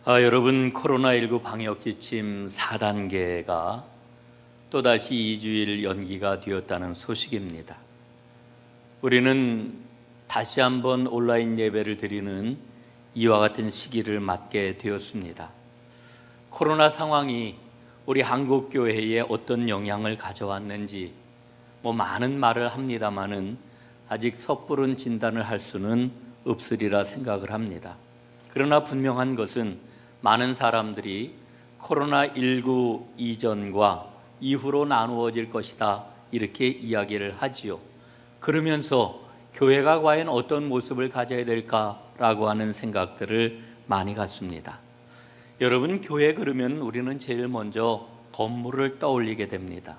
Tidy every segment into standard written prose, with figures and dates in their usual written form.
여러분, 코로나19 방역지침 4단계가 또다시 2주일 연기가 되었다는 소식입니다. 우리는 다시 한번 온라인 예배를 드리는 이와 같은 시기를 맞게 되었습니다. 코로나 상황이 우리 한국교회에 어떤 영향을 가져왔는지 많은 말을 합니다마는 아직 섣부른 진단을 할 수는 없으리라 생각을 합니다. 그러나 분명한 것은 많은 사람들이 코로나19 이전과 이후로 나누어질 것이다, 이렇게 이야기를 하지요. 그러면서 교회가 과연 어떤 모습을 가져야 될까라고 하는 생각들을 많이 갖습니다. 여러분, 교회 그러면 우리는 제일 먼저 건물을 떠올리게 됩니다.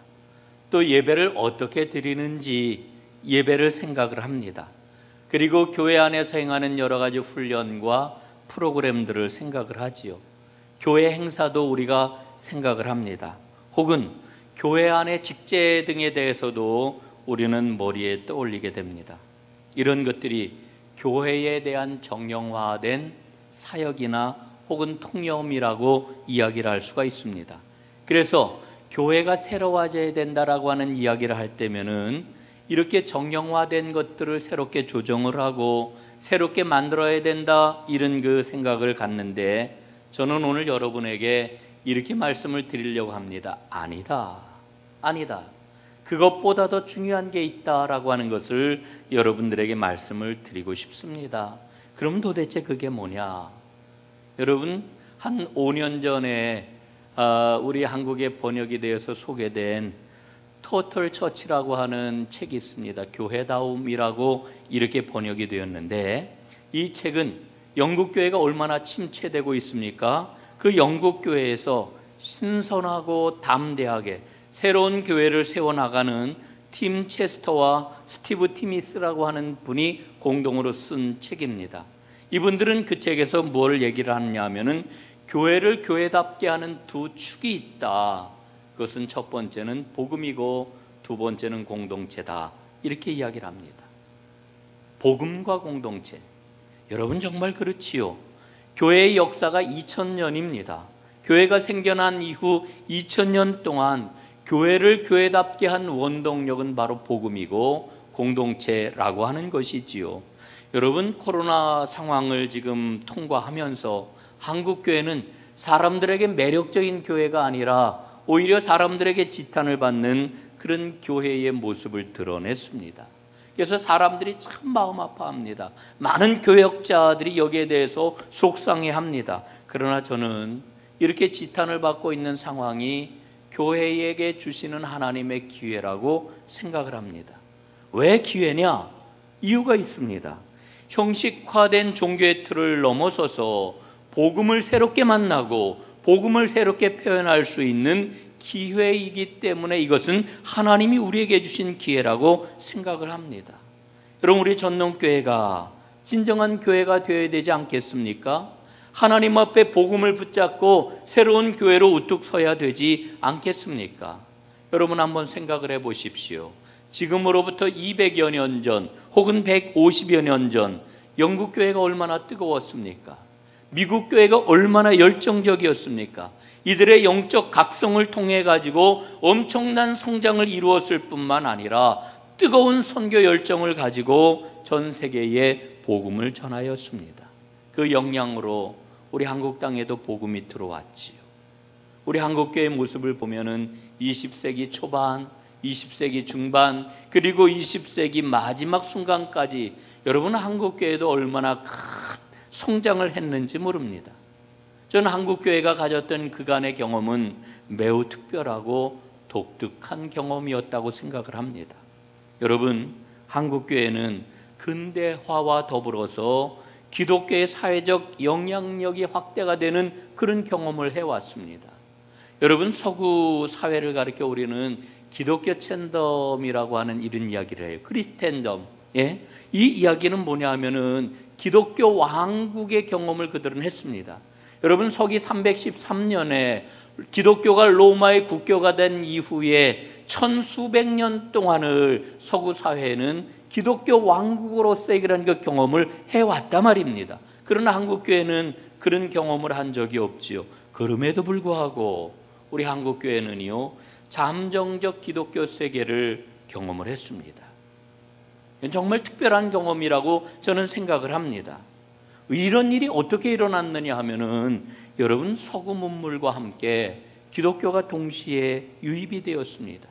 또 예배를 어떻게 드리는지 예배를 생각을 합니다. 그리고 교회 안에서 행하는 여러 가지 훈련과 프로그램들을 생각을 하지요. 교회 행사도 우리가 생각을 합니다. 혹은 교회 안의 직제 등에 대해서도 우리는 머리에 떠올리게 됩니다. 이런 것들이 교회에 대한 정형화된 사역이나 혹은 통념이라고 이야기를 할 수가 있습니다. 그래서 교회가 새로워져야 된다라고 하는 이야기를 할 때면은 이렇게 정형화된 것들을 새롭게 조정을 하고 새롭게 만들어야 된다, 이런 그 생각을 갖는데, 저는 오늘 여러분에게 이렇게 말씀을 드리려고 합니다. 아니다. 그것보다 더 중요한 게 있다라고 하는 것을 여러분들에게 말씀을 드리고 싶습니다. 그럼 도대체 그게 뭐냐? 여러분, 한 5년 전에 우리 한국에 번역이 되어서 소개된 토털 처치라고 하는 책이 있습니다. 교회다움이라고 이렇게 번역이 되었는데, 이 책은 영국 교회가 얼마나 침체되고 있습니까? 그 영국 교회에서 신선하고 담대하게 새로운 교회를 세워나가는 팀 체스터와 스티브 티미스라고 하는 분이 공동으로 쓴 책입니다. 이분들은 그 책에서 뭘 얘기를 하느냐 하면은 교회를 교회답게 하는 두 축이 있다. 그것은 첫 번째는 복음이고 두 번째는 공동체다, 이렇게 이야기를 합니다. 복음과 공동체, 여러분 정말 그렇지요. 교회의 역사가 2000년입니다. 교회가 생겨난 이후 2000년 동안 교회를 교회답게 한 원동력은 바로 복음이고 공동체라고 하는 것이지요. 여러분, 코로나 상황을 지금 통과하면서 한국교회는 사람들에게 매력적인 교회가 아니라 오히려 사람들에게 지탄을 받는 그런 교회의 모습을 드러냈습니다. 그래서 사람들이 참 마음 아파합니다. 많은 교역자들이 여기에 대해서 속상해합니다. 그러나 저는 이렇게 지탄을 받고 있는 상황이 교회에게 주시는 하나님의 기회라고 생각을 합니다. 왜 기회냐? 이유가 있습니다. 형식화된 종교의 틀을 넘어서서 복음을 새롭게 만나고 복음을 새롭게 표현할 수 있는 기회이기 때문에 이것은 하나님이 우리에게 주신 기회라고 생각을 합니다. 여러분, 우리 전농교회가 진정한 교회가 되어야 되지 않겠습니까? 하나님 앞에 복음을 붙잡고 새로운 교회로 우뚝 서야 되지 않겠습니까? 여러분, 한번 생각을 해보십시오. 지금으로부터 200여 년 전 혹은 150여 년 전 영국 교회가 얼마나 뜨거웠습니까? 미국 교회가 얼마나 열정적이었습니까? 이들의 영적 각성을 통해 가지고 엄청난 성장을 이루었을 뿐만 아니라 뜨거운 선교 열정을 가지고 전 세계에 복음을 전하였습니다. 그 영향으로 우리 한국 땅에도 복음이 들어왔지요. 우리 한국교회의 모습을 보면은 20세기 초반, 20세기 중반, 그리고 20세기 마지막 순간까지 여러분, 한국교회도 얼마나 큰 성장을 했는지 모릅니다. 저는 한국교회가 가졌던 그간의 경험은 매우 특별하고 독특한 경험이었다고 생각을 합니다. 여러분, 한국교회는 근대화와 더불어서 기독교의 사회적 영향력이 확대가 되는 그런 경험을 해왔습니다. 여러분, 서구 사회를 가리켜 우리는 기독교 챈덤이라고 하는 이런 이야기를 해요. 크리스텐덤. 이 이야기는 뭐냐 하면은 기독교 왕국의 경험을 그들은 했습니다. 여러분, 서기 313년에 기독교가 로마의 국교가 된 이후에 천수백 년 동안을 서구 사회는 기독교 왕국으로서의 그런 그 경험을 해왔단 말입니다. 그러나 한국교회는 그런 경험을 한 적이 없지요. 그럼에도 불구하고 우리 한국교회는요, 잠정적 기독교 세계를 경험을 했습니다. 정말 특별한 경험이라고 저는 생각을 합니다. 이런 일이 어떻게 일어났느냐 하면은 여러분, 서구 문물과 함께 기독교가 동시에 유입이 되었습니다.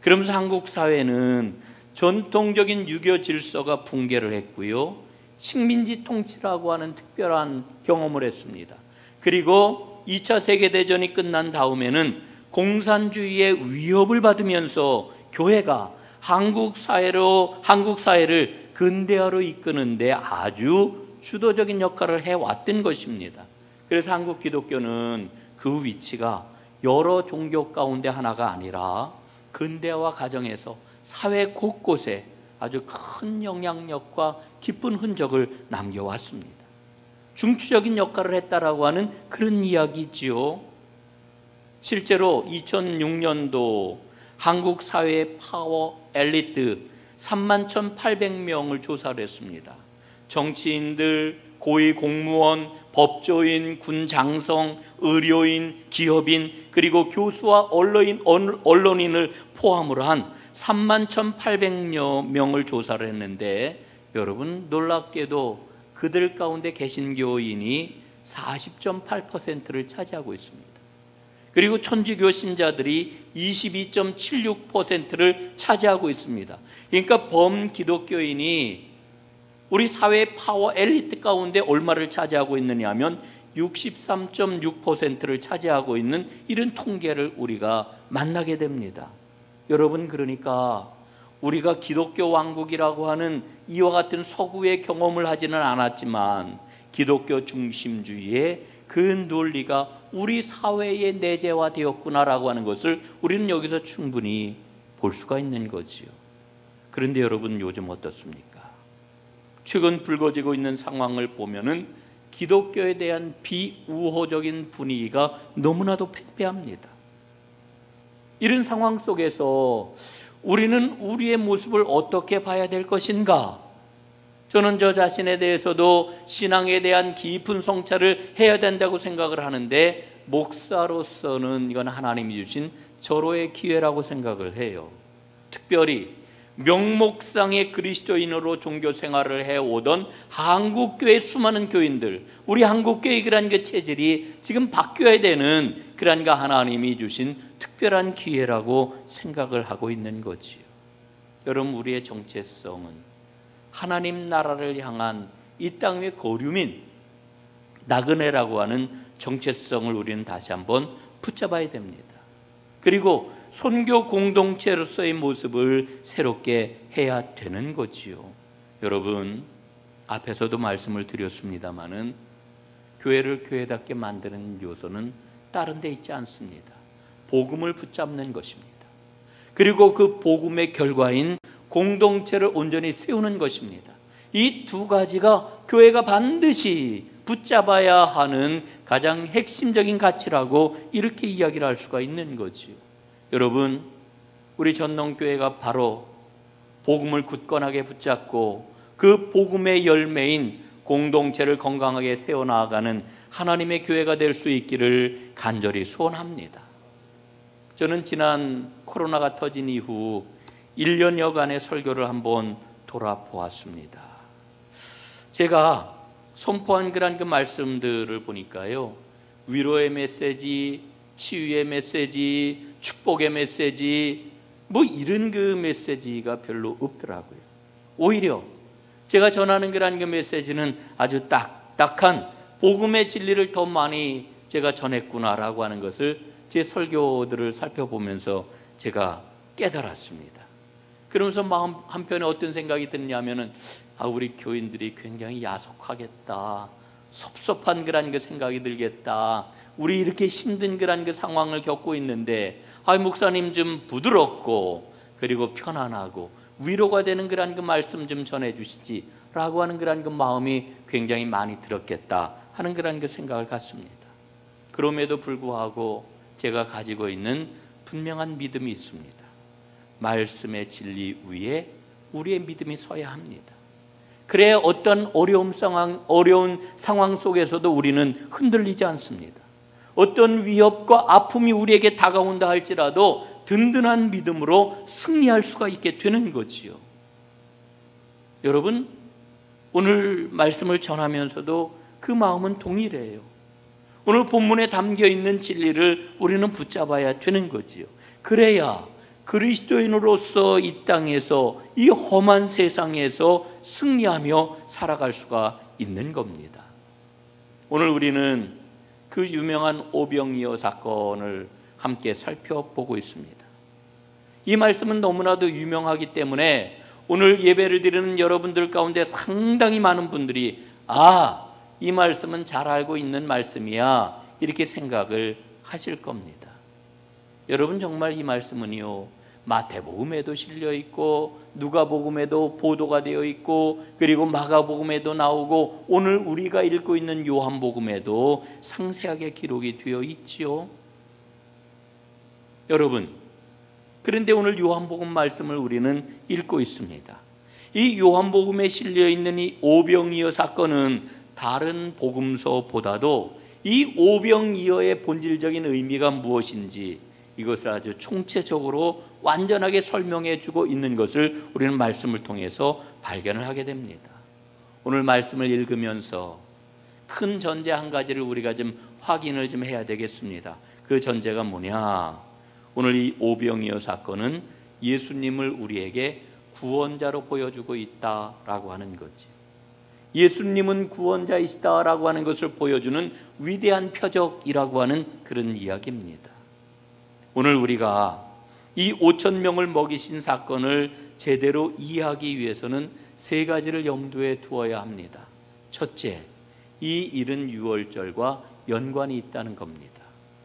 그러면서 한국 사회는 전통적인 유교 질서가 붕괴를 했고요, 식민지 통치라고 하는 특별한 경험을 했습니다. 그리고 2차 세계대전이 끝난 다음에는 공산주의의 위협을 받으면서 교회가 한국 사회를 근대화로 이끄는데 아주 주도적인 역할을 해왔던 것입니다. 그래서 한국 기독교는 그 위치가 여러 종교 가운데 하나가 아니라 근대화 과정에서 사회 곳곳에 아주 큰 영향력과 깊은 흔적을 남겨왔습니다. 중추적인 역할을 했다라고 하는 그런 이야기지요. 실제로 2006년도 한국 사회의 파워 엘리트 31,800명을 조사를 했습니다. 정치인들, 고위 공무원, 법조인, 군 장성, 의료인, 기업인, 그리고 교수와 언론인을 포함으로 한 31,800여 명을 조사를 했는데, 여러분, 놀랍게도 그들 가운데 개신교인이 40.8%를 차지하고 있습니다. 그리고 천주교 신자들이 22.76%를 차지하고 있습니다. 그러니까 범기독교인이 우리 사회의 파워 엘리트 가운데 얼마를 차지하고 있느냐 하면 63.6%를 차지하고 있는 이런 통계를 우리가 만나게 됩니다. 여러분, 그러니까 우리가 기독교 왕국이라고 하는 이와 같은 서구의 경험을 하지는 않았지만 기독교 중심주의의 그 논리가 우리 사회에 내재화되었구나라고 하는 것을 우리는 여기서 충분히 볼 수가 있는 거지요. 그런데 여러분, 요즘 어떻습니까? 최근 불거지고 있는 상황을 보면은 기독교에 대한 비우호적인 분위기가 너무나도 팽배합니다. 이런 상황 속에서 우리는 우리의 모습을 어떻게 봐야 될 것인가? 저는 저 자신에 대해서도 신앙에 대한 깊은 성찰을 해야 된다고 생각을 하는데, 목사로서는 이건 하나님이 주신 절호의 기회라고 생각을 해요. 특별히 명목상의 그리스도인으로 종교 생활을 해오던 한국교회 수많은 교인들, 우리 한국교회 그런 그 체질이 지금 바뀌어야 되는 그런 그 하나님이 주신 특별한 기회라고 생각을 하고 있는 거지요. 여러분, 우리의 정체성은 하나님 나라를 향한 이 땅의 거류민, 나그네라고 하는 정체성을 우리는 다시 한번 붙잡아야 됩니다. 그리고 선교 공동체로서의 모습을 새롭게 해야 되는 거지요. 여러분, 앞에서도 말씀을 드렸습니다마는 교회를 교회답게 만드는 요소는 다른 데 있지 않습니다. 복음을 붙잡는 것입니다. 그리고 그 복음의 결과인 공동체를 온전히 세우는 것입니다. 이 두 가지가 교회가 반드시 붙잡아야 하는 가장 핵심적인 가치라고 이렇게 이야기를 할 수가 있는 거지요. 여러분, 우리 전농교회가 바로 복음을 굳건하게 붙잡고 그 복음의 열매인 공동체를 건강하게 세워나가는 하나님의 교회가 될 수 있기를 간절히 소원합니다. 저는 지난 코로나가 터진 이후 1년여간의 설교를 한번 돌아보았습니다. 제가 선포한 그런 그 말씀들을 보니까요, 위로의 메시지, 치유의 메시지, 축복의 메시지, 뭐 이런 그 메시지가 별로 없더라고요. 오히려 제가 전하는 그런 그 메시지는 아주 딱딱한 복음의 진리를 더 많이 제가 전했구나라고 하는 것을 제 설교들을 살펴보면서 제가 깨달았습니다. 그러면서 마음 한편에 어떤 생각이 드냐면은, 우리 교인들이 굉장히 야속하겠다, 섭섭한 그런 그 생각이 들겠다, 우리 이렇게 힘든 그런 그 상황을 겪고 있는데, 목사님 좀 부드럽고 그리고 편안하고 위로가 되는 그런 그 말씀 좀 전해주시지 라고 하는 그런 그 마음이 굉장히 많이 들었겠다 하는 그런 그 생각을 갖습니다. 그럼에도 불구하고 제가 가지고 있는 분명한 믿음이 있습니다. 말씀의 진리 위에 우리의 믿음이 서야 합니다. 그래 어떤 어려운 상황 속에서도 우리는 흔들리지 않습니다. 어떤 위협과 아픔이 우리에게 다가온다 할지라도 든든한 믿음으로 승리할 수가 있게 되는 거지요. 여러분, 오늘 말씀을 전하면서도 그 마음은 동일해요. 오늘 본문에 담겨 있는 진리를 우리는 붙잡아야 되는 거지요. 그래야 그리스도인으로서 이 땅에서, 이 험한 세상에서 승리하며 살아갈 수가 있는 겁니다. 오늘 우리는 그 유명한 오병이어 사건을 함께 살펴보고 있습니다. 이 말씀은 너무나도 유명하기 때문에 오늘 예배를 드리는 여러분들 가운데 상당히 많은 분들이 이 말씀은 잘 알고 있는 말씀이야, 이렇게 생각을 하실 겁니다. 여러분, 정말 이 말씀은요, 마태복음에도 실려 있고 누가복음에도 보도가 되어 있고 그리고 마가복음에도 나오고 오늘 우리가 읽고 있는 요한복음에도 상세하게 기록이 되어 있지요. 여러분, 그런데 오늘 요한복음 말씀을 우리는 읽고 있습니다. 이 요한복음에 실려 있는 이 오병이어 사건은 다른 복음서보다도 이 오병이어의 본질적인 의미가 무엇인지 이것을 아주 총체적으로 완전하게 설명해 주고 있는 것을 우리는 말씀을 통해서 발견을 하게 됩니다. 오늘 말씀을 읽으면서 큰 전제 한 가지를 우리가 좀 확인을 좀 해야 되겠습니다. 그 전제가 뭐냐? 오늘 이 오병이어 사건은 예수님을 우리에게 구원자로 보여주고 있다라고 하는 거지. 예수님은 구원자이시다라고 하는 것을 보여주는 위대한 표적이라고 하는 그런 이야기입니다. 오늘 우리가 이 5,000명을 먹이신 사건을 제대로 이해하기 위해서는 세 가지를 염두에 두어야 합니다. 첫째, 이 일은 유월절과 연관이 있다는 겁니다.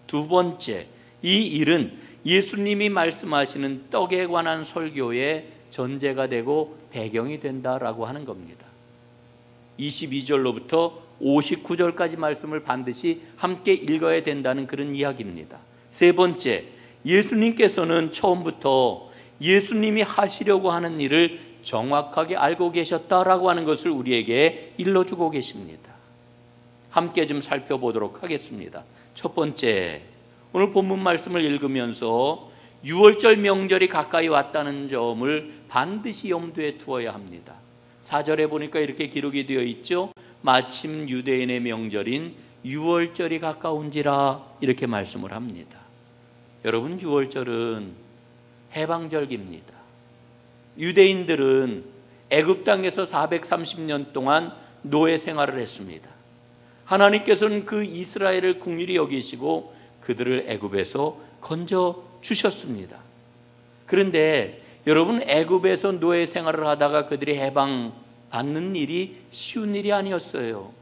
두 번째, 이 일은 예수님이 말씀하시는 떡에 관한 설교의 전제가 되고 배경이 된다라고 하는 겁니다. 22절로부터 59절까지 말씀을 반드시 함께 읽어야 된다는 그런 이야기입니다. 세 번째, 예수님께서는 처음부터 예수님이 하시려고 하는 일을 정확하게 알고 계셨다라고 하는 것을 우리에게 일러주고 계십니다. 함께 좀 살펴보도록 하겠습니다. 첫 번째, 오늘 본문 말씀을 읽으면서 유월절 명절이 가까이 왔다는 점을 반드시 염두에 두어야 합니다. 4절에 보니까 이렇게 기록이 되어 있죠. 마침 유대인의 명절인 유월절이 가까운지라, 이렇게 말씀을 합니다. 여러분, 유월절은 해방절기입니다. 유대인들은 애굽 땅에서 430년 동안 노예 생활을 했습니다. 하나님께서는 그 이스라엘을 긍휼히 여기시고 그들을 애굽에서 건져 주셨습니다. 그런데 여러분, 애굽에서 노예 생활을 하다가 그들이 해방받는 일이 쉬운 일이 아니었어요.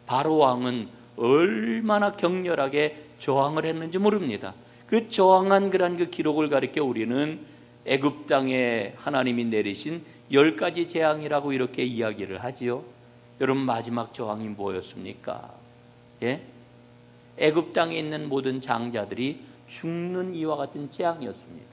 바로 왕은 얼마나 격렬하게 저항을 했는지 모릅니다. 그 저항한 그 기록을 가리켜 우리는 애굽 땅에 하나님이 내리신 10가지 재앙이라고 이렇게 이야기를 하지요. 여러분, 마지막 저항이 뭐였습니까? 애굽 땅에 있는 모든 장자들이 죽는 이와 같은 재앙이었습니다.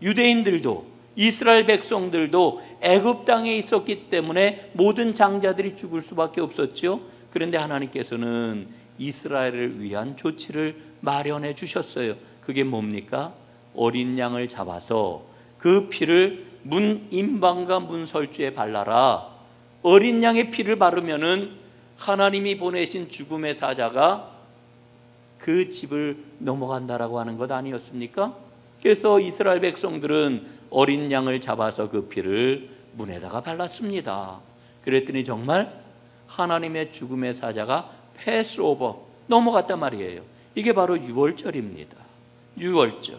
유대인들도 이스라엘 백성들도 애굽 땅에 있었기 때문에 모든 장자들이 죽을 수밖에 없었죠. 그런데 하나님께서는 이스라엘을 위한 조치를 마련해 주셨어요. 그게 뭡니까? 어린 양을 잡아서 그 피를 문 임방과 문 설주에 발라라. 어린 양의 피를 바르면은 하나님이 보내신 죽음의 사자가 그 집을 넘어간다라고 하는 것 아니었습니까? 그래서 이스라엘 백성들은 어린 양을 잡아서 그 피를 문에다가 발랐습니다. 그랬더니 정말 하나님의 죽음의 사자가 패스오버, 넘어갔단 말이에요. 이게 바로 유월절입니다. 유월절.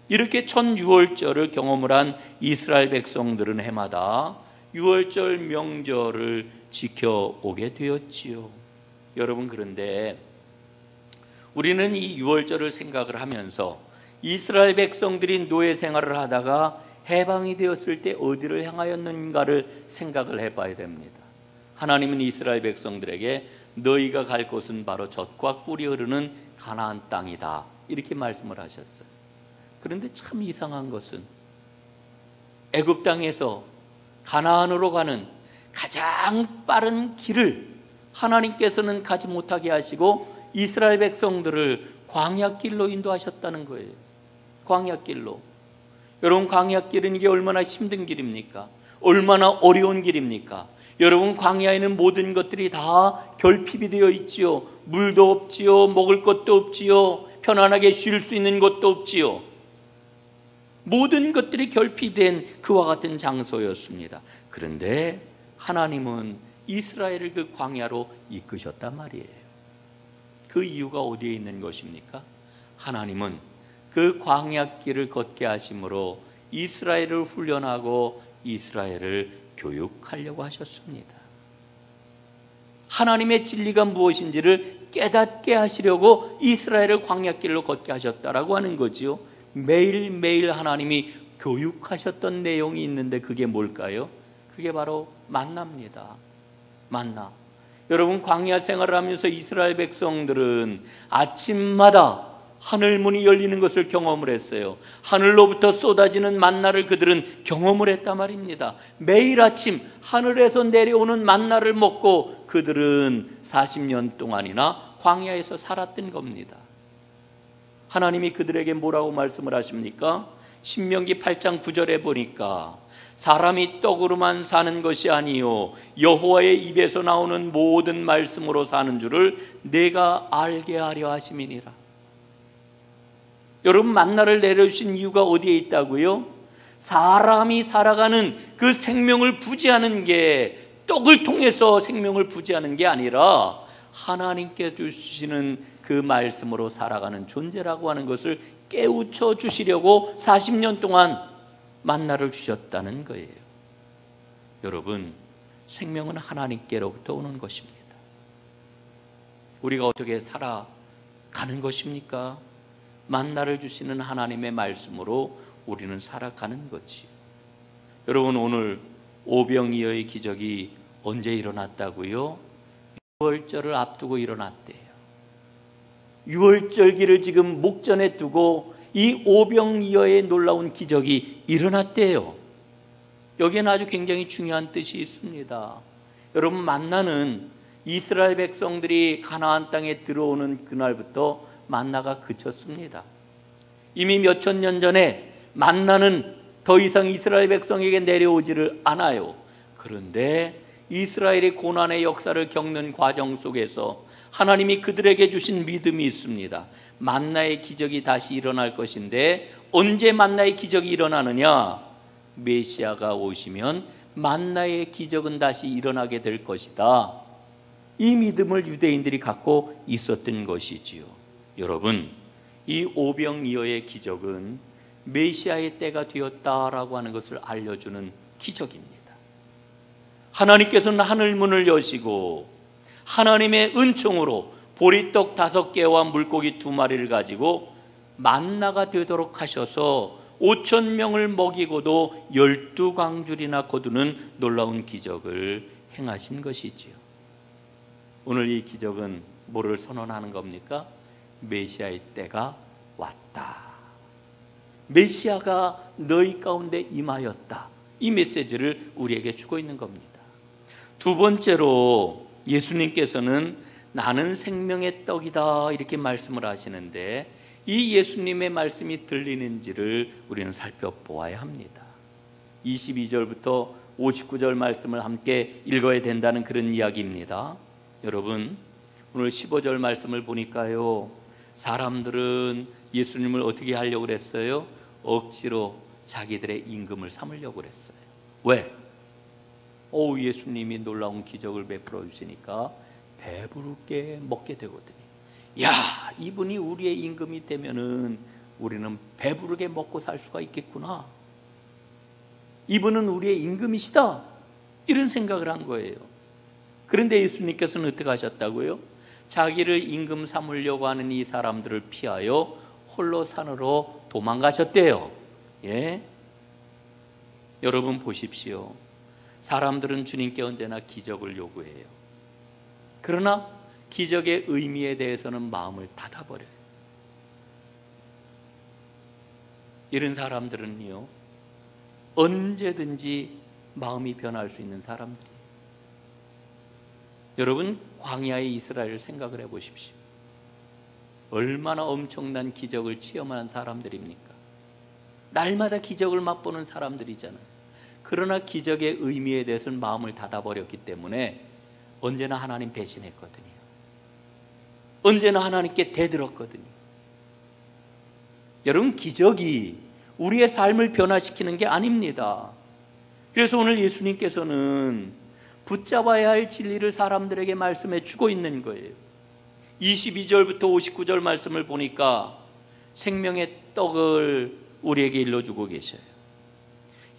이렇게 첫 유월절을 경험을 한 이스라엘 백성들은 해마다 유월절 명절을 지켜오게 되었지요. 여러분, 그런데 우리는 이 유월절을 생각을 하면서 이스라엘 백성들이 노예 생활을 하다가 해방이 되었을 때 어디를 향하였는가를 생각을 해봐야 됩니다. 하나님은 이스라엘 백성들에게 너희가 갈 곳은 바로 젖과 꿀이 흐르는 가나안 땅이다, 이렇게 말씀을 하셨어요. 그런데 참 이상한 것은 애굽 땅에서 가나안으로 가는 가장 빠른 길을 하나님께서는 가지 못하게 하시고 이스라엘 백성들을 광야길로 인도하셨다는 거예요. 광야길로. 여러분, 광야길은 이게 얼마나 힘든 길입니까? 얼마나 어려운 길입니까? 여러분, 광야에는 모든 것들이 다 결핍이 되어 있지요. 물도 없지요. 먹을 것도 없지요. 편안하게 쉴 수 있는 곳도 없지요. 모든 것들이 결핍된 그와 같은 장소였습니다. 그런데 하나님은 이스라엘을 그 광야로 이끄셨단 말이에요. 그 이유가 어디에 있는 것입니까? 하나님은 그 광야길을 걷게 하심으로 이스라엘을 훈련하고 이스라엘을 교육하려고 하셨습니다. 하나님의 진리가 무엇인지를 깨닫게 하시려고 이스라엘을 광야길로 걷게 하셨다라고 하는 거지요. 매일매일 하나님이 교육하셨던 내용이 있는데 그게 뭘까요? 그게 바로 만나입니다. 만나. 여러분, 광야 생활을 하면서 이스라엘 백성들은 아침마다 하늘 문이 열리는 것을 경험을 했어요. 하늘로부터 쏟아지는 만나를 그들은 경험을 했단 말입니다. 매일 아침 하늘에서 내려오는 만나를 먹고 그들은 40년 동안이나 광야에서 살았던 겁니다. 하나님이 그들에게 뭐라고 말씀을 하십니까? 신명기 8장 9절에 보니까 사람이 떡으로만 사는 것이 아니요 여호와의 입에서 나오는 모든 말씀으로 사는 줄을 내가 알게 하려 하심이니라. 여러분, 만나를 내려주신 이유가 어디에 있다고요? 사람이 살아가는 그 생명을 부지하는 게 떡을 통해서 생명을 부지하는 게 아니라 하나님께 주시는 그 말씀으로 살아가는 존재라고 하는 것을 깨우쳐 주시려고 40년 동안 만나를 주셨다는 거예요. 여러분, 생명은 하나님께로부터 오는 것입니다. 우리가 어떻게 살아가는 것입니까? 만나를 주시는 하나님의 말씀으로 우리는 살아가는 거지. 여러분, 오늘 오병이어의 기적이 언제 일어났다고요? 6월절을 앞두고 일어났대요. 6월절기를 지금 목전에 두고 이 오병이어의 놀라운 기적이 일어났대요. 여기에는 아주 굉장히 중요한 뜻이 있습니다. 여러분, 만나는 이스라엘 백성들이 가나안 땅에 들어오는 그날부터 만나가 그쳤습니다. 이미 몇천 년 전에 만나는 더 이상 이스라엘 백성에게 내려오지를 않아요. 그런데 이스라엘의 고난의 역사를 겪는 과정 속에서 하나님이 그들에게 주신 믿음이 있습니다. 만나의 기적이 다시 일어날 것인데 언제 만나의 기적이 일어나느냐? 메시아가 오시면 만나의 기적은 다시 일어나게 될 것이다. 이 믿음을 유대인들이 갖고 있었던 것이지요. 여러분, 이 오병이어의 기적은 메시아의 때가 되었다라고 하는 것을 알려주는 기적입니다. 하나님께서는 하늘문을 여시고 하나님의 은총으로 보리떡 5개와 물고기 2마리를 가지고 만나가 되도록 하셔서 5,000명을 먹이고도 12광줄이나 거두는 놀라운 기적을 행하신 것이지요. 오늘 이 기적은 뭐를 선언하는 겁니까? 메시아의 때가 왔다. 메시아가 너희 가운데 임하였다. 이 메시지를 우리에게 주고 있는 겁니다. 두 번째로 예수님께서는 나는 생명의 떡이다 이렇게 말씀을 하시는데 이 예수님의 말씀이 들리는지를 우리는 살펴보아야 합니다. 22절부터 59절 말씀을 함께 읽어야 된다는 그런 이야기입니다. 여러분, 오늘 15절 말씀을 보니까요, 사람들은 예수님을 어떻게 하려고 그랬어요? 억지로 자기들의 임금을 삼으려고 그랬어요. 왜? 예수님이 놀라운 기적을 베풀어 주시니까 배부르게 먹게 되거든요. 야, 이분이 우리의 임금이 되면은 우리는 배부르게 먹고 살 수가 있겠구나. 이분은 우리의 임금이시다. 이런 생각을 한 거예요. 그런데 예수님께서는 어떻게 하셨다고요? 자기를 임금 삼으려고 하는 이 사람들을 피하여 홀로 산으로 도망가셨대요. 예? 여러분 보십시오. 사람들은 주님께 언제나 기적을 요구해요. 그러나 기적의 의미에 대해서는 마음을 닫아버려요. 이런 사람들은요, 언제든지 마음이 변할 수 있는 사람들이. 여러분, 광야의 이스라엘을 생각을 해보십시오. 얼마나 엄청난 기적을 체험한 사람들입니까? 날마다 기적을 맛보는 사람들이잖아요. 그러나 기적의 의미에 대해서는 마음을 닫아버렸기 때문에 언제나 하나님 배신했거든요. 언제나 하나님께 대들었거든요. 여러분, 기적이 우리의 삶을 변화시키는 게 아닙니다. 그래서 오늘 예수님께서는 붙잡아야 할 진리를 사람들에게 말씀해 주고 있는 거예요. 22절부터 59절 말씀을 보니까 생명의 떡을 우리에게 일러주고 계셔요.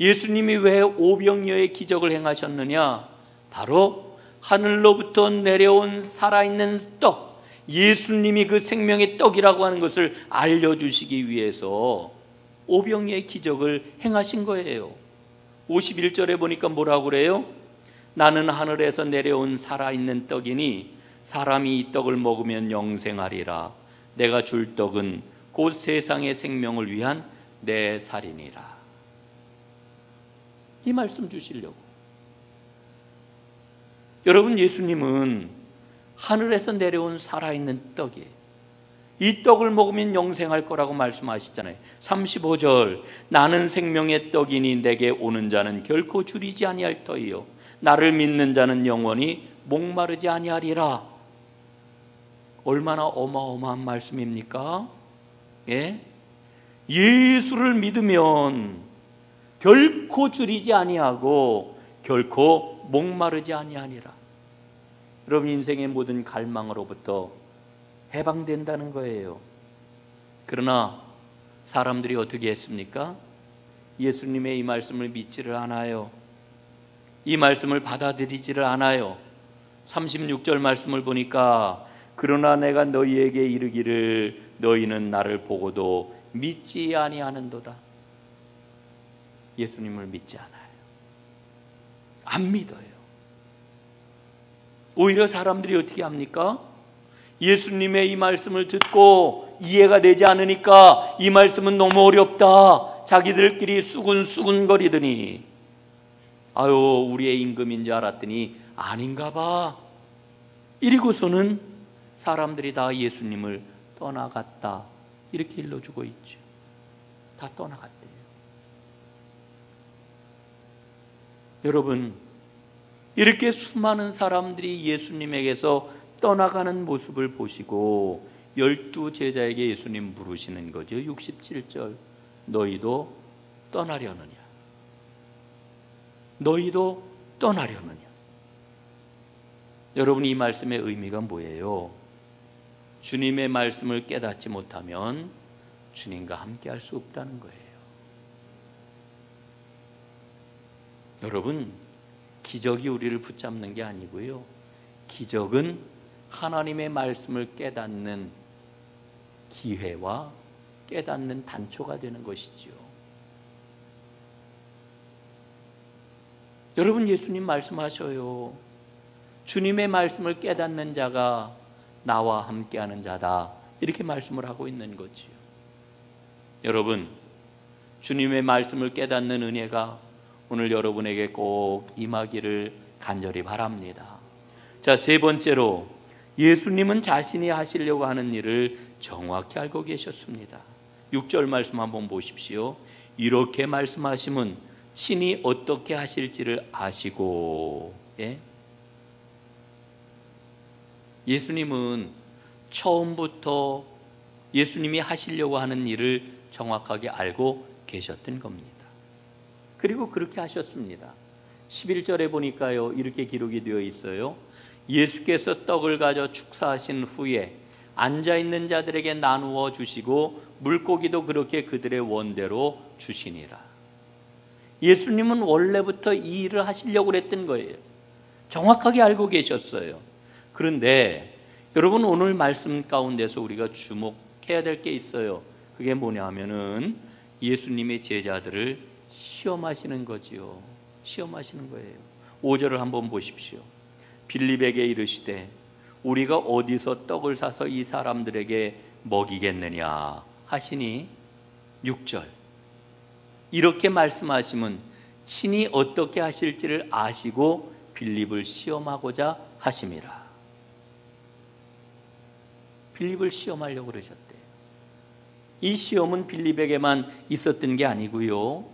예수님이 왜 오병이어의 기적을 행하셨느냐? 바로 하늘로부터 내려온 살아있는 떡, 예수님이 그 생명의 떡이라고 하는 것을 알려주시기 위해서 오병이어의 기적을 행하신 거예요. 51절에 보니까 뭐라고 그래요? 나는 하늘에서 내려온 살아있는 떡이니 사람이 이 떡을 먹으면 영생하리라. 내가 줄 떡은 곧 세상의 생명을 위한 내 살이니라. 이 말씀 주시려고. 여러분, 예수님은 하늘에서 내려온 살아있는 떡이에요. 이 떡을 먹으면 영생할 거라고 말씀하시잖아요. 35절, 나는 생명의 떡이니 내게 오는 자는 결코 줄이지 아니할 터이요 나를 믿는 자는 영원히 목마르지 아니하리라. 얼마나 어마어마한 말씀입니까? 예? 예수를 믿으면 결코 줄이지 아니하고 결코 목마르지 아니하니라. 여러분, 인생의 모든 갈망으로부터 해방된다는 거예요. 그러나 사람들이 어떻게 했습니까? 예수님의 이 말씀을 믿지를 않아요. 이 말씀을 받아들이지를 않아요. 36절 말씀을 보니까 그러나 내가 너희에게 이르기를 너희는 나를 보고도 믿지 아니하는도다. 예수님을 믿지 않아요. 안 믿어요. 오히려 사람들이 어떻게 합니까? 예수님의 이 말씀을 듣고 이해가 되지 않으니까 이 말씀은 너무 어렵다. 자기들끼리 수군수군거리더니 아유, 우리의 임금인 줄 알았더니 아닌가 봐. 이리고서는 사람들이 다 예수님을 떠나갔다. 이렇게 일러주고 있죠. 다 떠나갔대요. 여러분, 이렇게 수많은 사람들이 예수님에게서 떠나가는 모습을 보시고 12 제자에게 예수님 물으시는 거죠. 67절, 너희도 떠나려느냐? 너희도 떠나려느냐? 여러분, 이 말씀의 의미가 뭐예요? 주님의 말씀을 깨닫지 못하면 주님과 함께 할 수 없다는 거예요. 여러분, 기적이 우리를 붙잡는 게 아니고요, 기적은 하나님의 말씀을 깨닫는 기회와 깨닫는 단초가 되는 것이지요. 여러분, 예수님 말씀하셔요. 주님의 말씀을 깨닫는 자가 나와 함께하는 자다. 이렇게 말씀을 하고 있는 거지요. 여러분, 주님의 말씀을 깨닫는 은혜가 오늘 여러분에게 꼭 임하기를 간절히 바랍니다. 자, 세 번째로 예수님은 자신이 하시려고 하는 일을 정확히 알고 계셨습니다. 6절 말씀 한번 보십시오. 이렇게 말씀하시면 친히 어떻게 하실지를 아시고. 예? 예수님은 처음부터 예수님이 하시려고 하는 일을 정확하게 알고 계셨던 겁니다. 그리고 그렇게 하셨습니다. 11절에 보니까요, 이렇게 기록이 되어 있어요. 예수께서 떡을 가져 축사하신 후에 앉아있는 자들에게 나누어 주시고 물고기도 그렇게 그들의 원대로 주시니라. 예수님은 원래부터 이 일을 하시려고 했던 거예요. 정확하게 알고 계셨어요. 그런데 여러분, 오늘 말씀 가운데서 우리가 주목해야 될 게 있어요. 그게 뭐냐면은 예수님의 제자들을 시험하시는 거지요. 시험하시는 거예요. 5절을 한번 보십시오. 빌립에게 이르시되 우리가 어디서 떡을 사서 이 사람들에게 먹이겠느냐 하시니. 6절, 이렇게 말씀하시면 친히 어떻게 하실지를 아시고 빌립을 시험하고자 하심이라. 빌립을 시험하려고 그러셨대요. 이 시험은 빌립에게만 있었던 게 아니고요,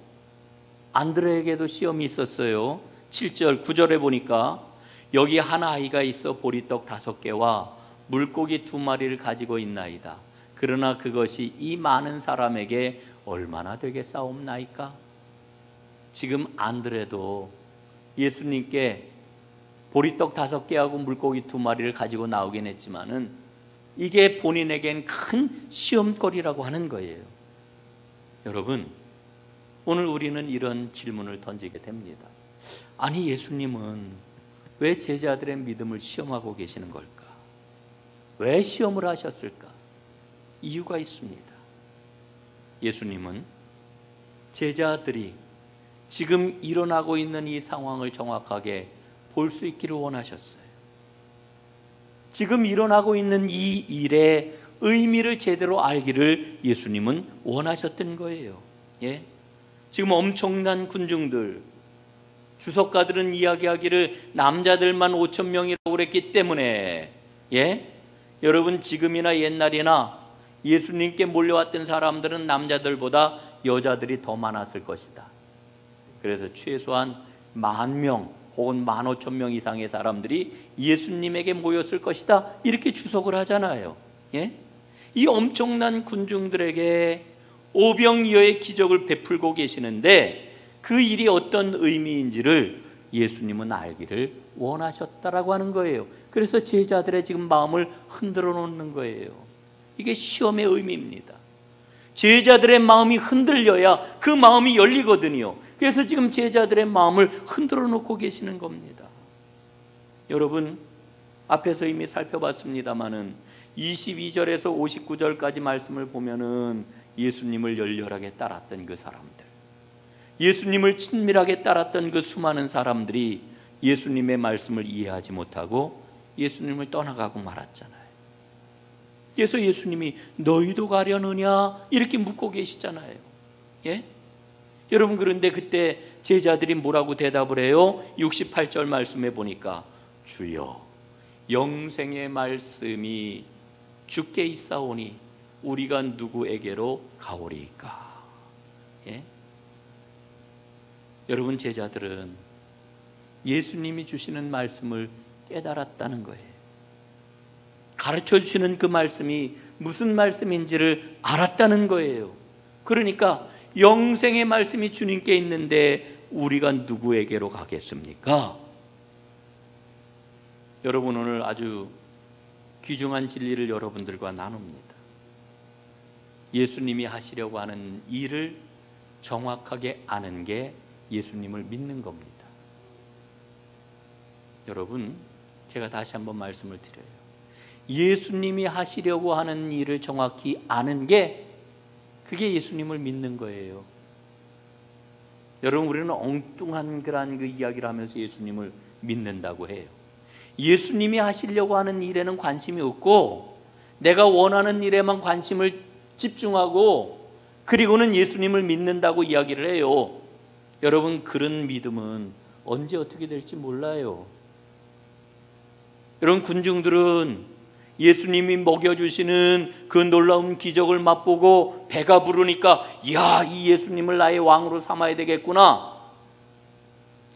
안드레에게도 시험이 있었어요. 7절 9절에 보니까 여기 한 아이가 있어 보리떡 5개와 물고기 2마리를 가지고 있나이다. 그러나 그것이 이 많은 사람에게 얼마나 되겠사옵나이까? 지금 안드레도 예수님께 보리떡 5개하고 물고기 2마리를 가지고 나오긴 했지만은 이게 본인에겐 큰 시험거리라고 하는 거예요. 여러분, 오늘 우리는 이런 질문을 던지게 됩니다. 아니, 예수님은 왜 제자들의 믿음을 시험하고 계시는 걸까? 왜 시험을 하셨을까? 이유가 있습니다. 예수님은 제자들이 지금 일어나고 있는 이 상황을 정확하게 볼 수 있기를 원하셨어요. 지금 일어나고 있는 이 일의 의미를 제대로 알기를 예수님은 원하셨던 거예요. 예? 지금 엄청난 군중들, 주석가들은 이야기하기를 남자들만 5,000명이라고 그랬기 때문에, 예? 여러분, 지금이나 옛날이나 예수님께 몰려왔던 사람들은 남자들보다 여자들이 더 많았을 것이다. 그래서 최소한 10,000명 혹은 15,000명 이상의 사람들이 예수님에게 모였을 것이다, 이렇게 주석을 하잖아요. 예? 이 엄청난 군중들에게 오병이어의 기적을 베풀고 계시는데 그 일이 어떤 의미인지를 예수님은 알기를 원하셨다라고 하는 거예요. 그래서 제자들의 지금 마음을 흔들어 놓는 거예요. 이게 시험의 의미입니다. 제자들의 마음이 흔들려야 그 마음이 열리거든요. 그래서 지금 제자들의 마음을 흔들어 놓고 계시는 겁니다. 여러분, 앞에서 이미 살펴봤습니다마는 22절에서 59절까지 말씀을 보면은 예수님을 열렬하게 따랐던 그 사람들, 예수님을 친밀하게 따랐던 그 수많은 사람들이 예수님의 말씀을 이해하지 못하고 예수님을 떠나가고 말았잖아요. 그래서 예수님이 너희도 가려느냐 이렇게 묻고 계시잖아요. 예? 여러분, 그런데 그때 제자들이 뭐라고 대답을 해요? 68절 말씀에 보니까 주여, 영생의 말씀이 주께 있사오니 우리가 누구에게로 가오리이까? 예? 여러분, 제자들은 예수님이 주시는 말씀을 깨달았다는 거예요. 가르쳐 주시는 그 말씀이 무슨 말씀인지를 알았다는 거예요. 그러니까 영생의 말씀이 주님께 있는데 우리가 누구에게로 가겠습니까? 여러분, 오늘 아주 귀중한 진리를 여러분들과 나눕니다. 예수님이 하시려고 하는 일을 정확하게 아는 게 예수님을 믿는 겁니다. 여러분, 제가 다시 한번 말씀을 드려요. 예수님이 하시려고 하는 일을 정확히 아는 게 그게 예수님을 믿는 거예요. 여러분, 우리는 엉뚱한 그런 그 이야기를 하면서 예수님을 믿는다고 해요. 예수님이 하시려고 하는 일에는 관심이 없고 내가 원하는 일에만 관심을 집중하고 그리고는 예수님을 믿는다고 이야기를 해요. 여러분, 그런 믿음은 언제 어떻게 될지 몰라요. 여러분, 군중들은 예수님이 먹여주시는 그 놀라운 기적을 맛보고 배가 부르니까 이야, 이 예수님을 나의 왕으로 삼아야 되겠구나.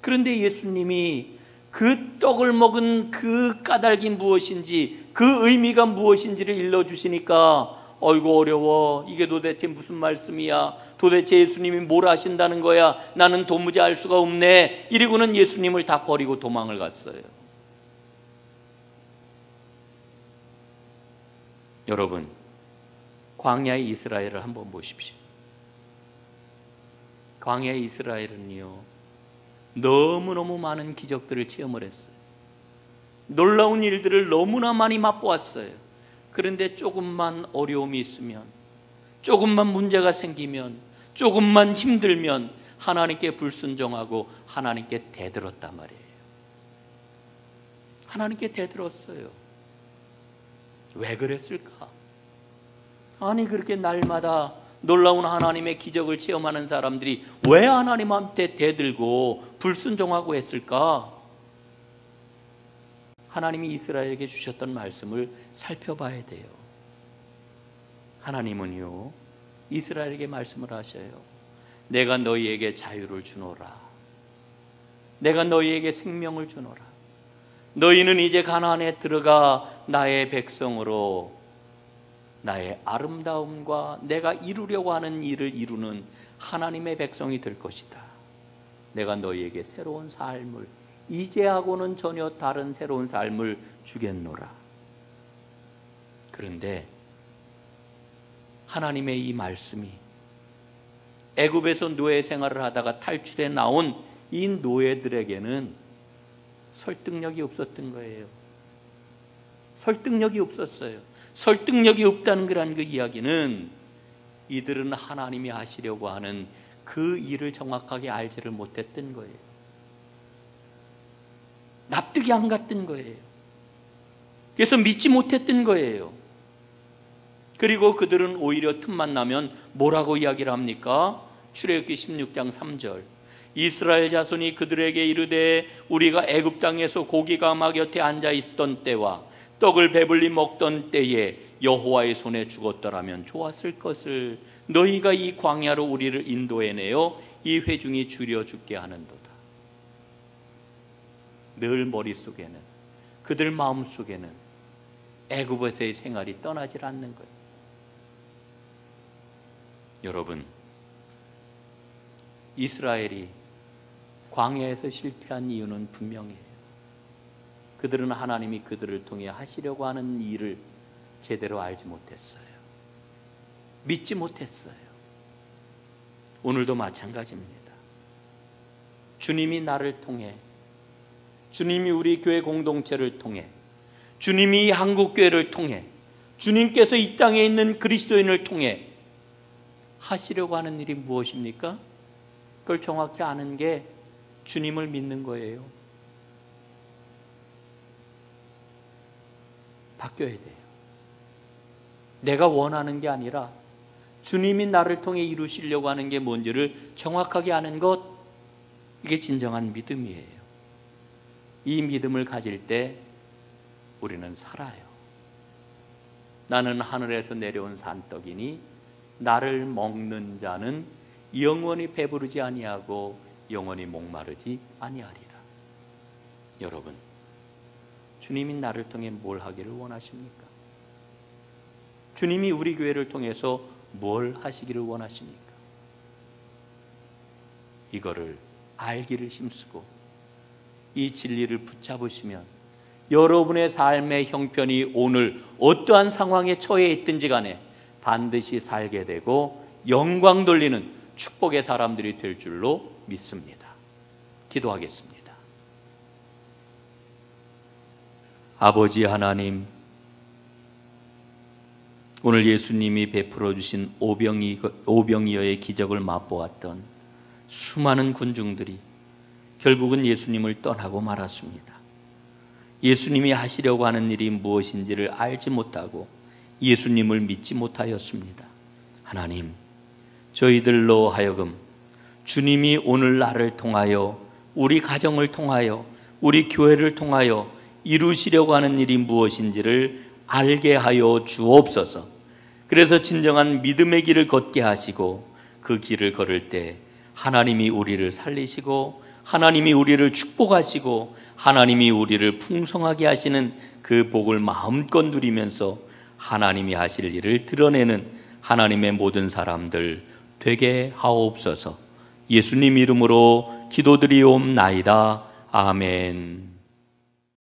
그런데 예수님이 그 떡을 먹은 그 까닭이 무엇인지, 그 의미가 무엇인지를 일러주시니까 어이구 어려워, 이게 도대체 무슨 말씀이야, 도대체 예수님이 뭘 하신다는 거야, 나는 도무지 알 수가 없네, 이러고는 예수님을 다 버리고 도망을 갔어요. 여러분, 광야의 이스라엘을 한번 보십시오. 광야의 이스라엘은요, 너무너무 많은 기적들을 체험을 했어요. 놀라운 일들을 너무나 많이 맛보았어요. 그런데 조금만 어려움이 있으면, 조금만 문제가 생기면, 조금만 힘들면 하나님께 불순종하고 하나님께 대들었단 말이에요. 하나님께 대들었어요. 왜 그랬을까? 아니, 그렇게 날마다 놀라운 하나님의 기적을 체험하는 사람들이 왜 하나님한테 대들고 불순종하고 했을까? 하나님이 이스라엘에게 주셨던 말씀을 살펴봐야 돼요. 하나님은요, 이스라엘에게 말씀을 하셔요. 내가 너희에게 자유를 주노라. 내가 너희에게 생명을 주노라. 너희는 이제 가나안에 들어가 나의 백성으로 나의 아름다움과 내가 이루려고 하는 일을 이루는 하나님의 백성이 될 것이다. 내가 너희에게 새로운 삶을, 이제하고는 전혀 다른 새로운 삶을 주겠노라. 그런데 하나님의 이 말씀이 애굽에서 노예 생활을 하다가 탈출해 나온 이 노예들에게는 설득력이 없었던 거예요. 설득력이 없었어요. 설득력이 없다는 거란 그 이야기는 이들은 하나님이 하시려고 하는 그 일을 정확하게 알지를 못했던 거예요. 납득이 안 갔던 거예요. 그래서 믿지 못했던 거예요. 그리고 그들은 오히려 틈만 나면 뭐라고 이야기를 합니까? 출애굽기 16장 3절. 이스라엘 자손이 그들에게 이르되 우리가 애굽 땅에서 고기 가마 곁에 앉아 있던 때와 떡을 배불리 먹던 때에 여호와의 손에 죽었더라면 좋았을 것을. 너희가 이 광야로 우리를 인도해내어 이 회중이 줄여 죽게 하는도다. 늘 머릿속에는, 그들 마음속에는 애굽에서의 생활이 떠나질 않는 거예요. 여러분, 이스라엘이 광야에서 실패한 이유는 분명해요. 그들은 하나님이 그들을 통해 하시려고 하는 일을 제대로 알지 못했어요. 믿지 못했어요. 오늘도 마찬가지입니다. 주님이 나를 통해, 주님이 우리 교회 공동체를 통해, 주님이 한국교회를 통해, 주님께서 이 땅에 있는 그리스도인을 통해 하시려고 하는 일이 무엇입니까? 그걸 정확히 아는 게 주님을 믿는 거예요. 바뀌어야 돼요. 내가 원하는 게 아니라 주님이 나를 통해 이루시려고 하는 게 뭔지를 정확하게 아는 것, 이게 진정한 믿음이에요. 이 믿음을 가질 때 우리는 살아요. 나는 하늘에서 내려온 산떡이니 나를 먹는 자는 영원히 배부르지 아니하고 영원히 목마르지 아니하리라. 여러분, 주님이 나를 통해 뭘 하기를 원하십니까? 주님이 우리 교회를 통해서 뭘 하시기를 원하십니까? 이거를 알기를 힘쓰고 이 진리를 붙잡으시면 여러분의 삶의 형편이 오늘 어떠한 상황에 처해 있든지 간에 반드시 살게 되고 영광 돌리는 축복의 사람들이 될 줄로 믿습니다. 기도하겠습니다. 아버지 하나님, 오늘 예수님이 베풀어 주신 오병이어의 기적을 맛보았던 수많은 군중들이 결국은 예수님을 떠나고 말았습니다. 예수님이 하시려고 하는 일이 무엇인지를 알지 못하고 예수님을 믿지 못하였습니다. 하나님, 저희들로 하여금 주님이 오늘 나를 통하여, 우리 가정을 통하여, 우리 교회를 통하여 이루시려고 하는 일이 무엇인지를 알게 하여 주옵소서. 그래서 진정한 믿음의 길을 걷게 하시고 그 길을 걸을 때 하나님이 우리를 살리시고 하나님이 우리를 축복하시고 하나님이 우리를 풍성하게 하시는 그 복을 마음껏 누리면서 하나님이 하실 일을 드러내는 하나님의 모든 사람들 되게 하옵소서. 예수님 이름으로 기도드리옵나이다. 아멘.